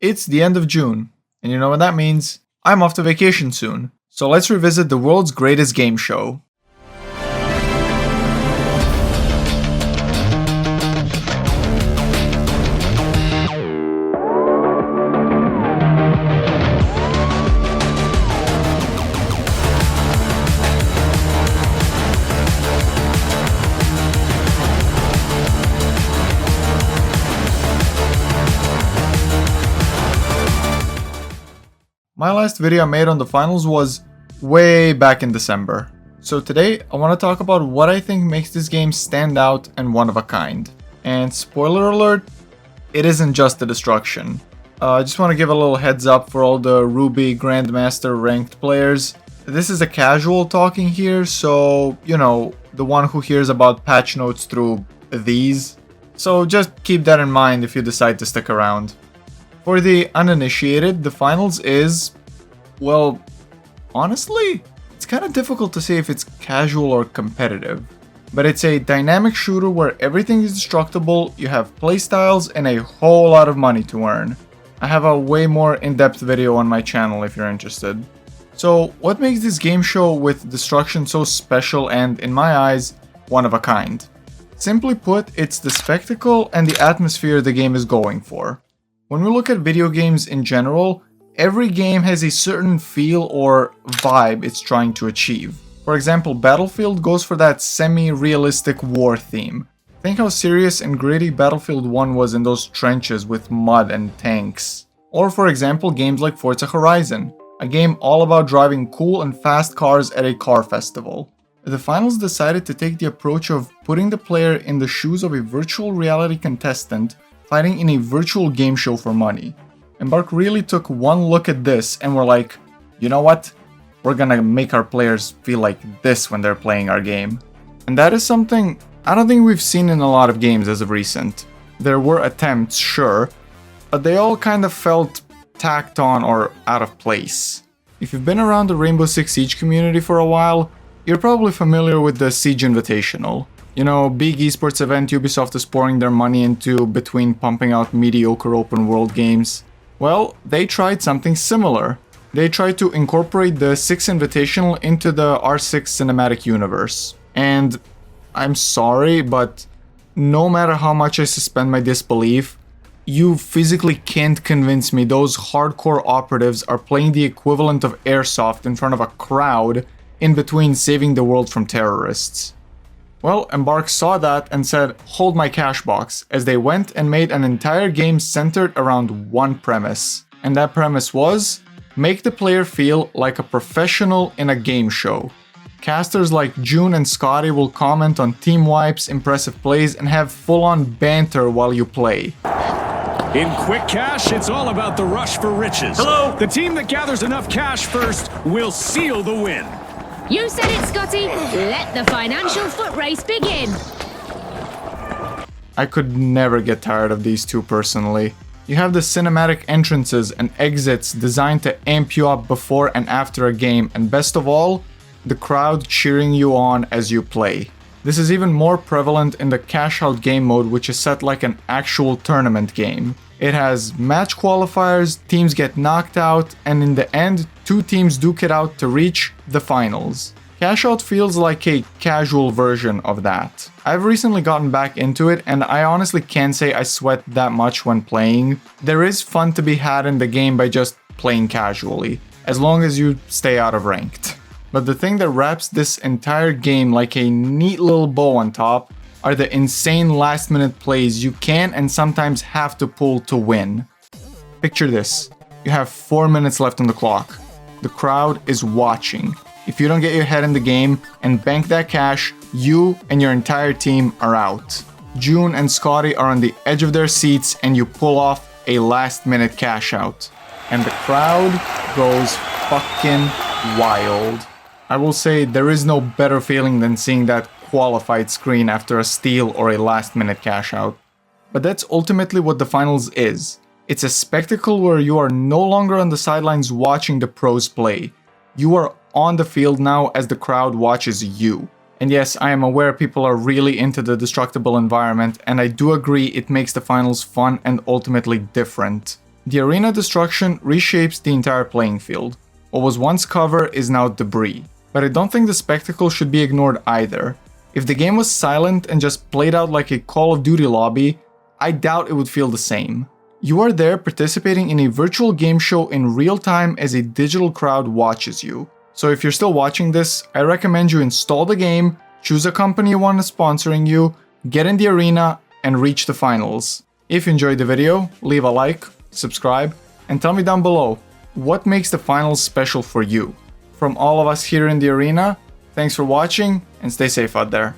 It's the end of June, and you know what that means? I'm off to vacation soon. So let's revisit the world's greatest game show. My last video I made on the finals was way back in December. So today I want to talk about what I think makes this game stand out and one of a kind. And spoiler alert, it isn't just the destruction. I just want to give a little heads up for all the Ruby Grandmaster ranked players. This is a casual talking here, so you know, the one who hears about patch notes through these. So just keep that in mind if you decide to stick around. For the uninitiated, the finals is, well, honestly, it's kind of difficult to say if it's casual or competitive. But it's a dynamic shooter where everything is destructible, you have playstyles, and a whole lot of money to earn. I have a way more in-depth video on my channel if you're interested. So, what makes this game show with destruction so special and, in my eyes, one of a kind? Simply put, it's the spectacle and the atmosphere the game is going for. When we look at video games in general, every game has a certain feel or vibe it's trying to achieve. For example, Battlefield goes for that semi-realistic war theme. Think how serious and gritty Battlefield 1 was in those trenches with mud and tanks. Or for example, games like Forza Horizon, a game all about driving cool and fast cars at a car festival. The finals decided to take the approach of putting the player in the shoes of a virtual reality contestant fighting in a virtual game show for money. Embark really took one look at this and were like, you know what? We're gonna make our players feel like this when they're playing our game. And that is something I don't think we've seen in a lot of games as of recent. There were attempts, sure, but they all kind of felt tacked on or out of place. If you've been around the Rainbow Six Siege community for a while, you're probably familiar with the Siege Invitational. You know, big esports event Ubisoft is pouring their money into between pumping out mediocre open world games. Well, they tried something similar. They tried to incorporate the Six Invitational into the R6 cinematic universe. And I'm sorry, but no matter how much I suspend my disbelief, you physically can't convince me those hardcore operatives are playing the equivalent of airsoft in front of a crowd in between saving the world from terrorists. Well, Embark saw that and said, hold my cash box, as they went and made an entire game centered around one premise. And that premise was, make the player feel like a professional in a game show. Casters like June and Scotty will comment on team wipes, impressive plays, and have full-on banter while you play. In quick cash, it's all about the rush for riches. Hello! The team that gathers enough cash first will seal the win. You said it, Scotty. Let the financial foot race begin. I could never get tired of these two personally. You have the cinematic entrances and exits designed to amp you up before and after a game, and best of all, the crowd cheering you on as you play. This is even more prevalent in the cash out game mode, which is set like an actual tournament game. It has match qualifiers, teams get knocked out, and in the end, two teams duke it out to reach the finals. Cash Out feels like a casual version of that. I've recently gotten back into it, and I honestly can't say I sweat that much when playing. There is fun to be had in the game by just playing casually, as long as you stay out of ranked. But the thing that wraps this entire game like a neat little bow on top are the insane last-minute plays you can and sometimes have to pull to win. Picture this. You have 4 minutes left on the clock. The crowd is watching. If you don't get your head in the game and bank that cash, you and your entire team are out. June and Scotty are on the edge of their seats and you pull off a last-minute cash out. And the crowd goes fucking wild. I will say there is no better feeling than seeing that qualified screen after a steal or a last-minute cash out. But that's ultimately what the finals is. It's a spectacle where you are no longer on the sidelines watching the pros play. You are on the field now as the crowd watches you. And yes, I am aware people are really into the destructible environment, and I do agree it makes the finals fun and ultimately different. The arena destruction reshapes the entire playing field. What was once cover is now debris. But I don't think the spectacle should be ignored either. If the game was silent and just played out like a Call of Duty lobby, I doubt it would feel the same. You are there participating in a virtual game show in real time as a digital crowd watches you. So if you're still watching this, I recommend you install the game, choose a company you want sponsoring you, get in the arena, and reach the finals. If you enjoyed the video, leave a like, subscribe, and tell me down below, what makes the finals special for you? From all of us here in the arena, thanks for watching and stay safe out there.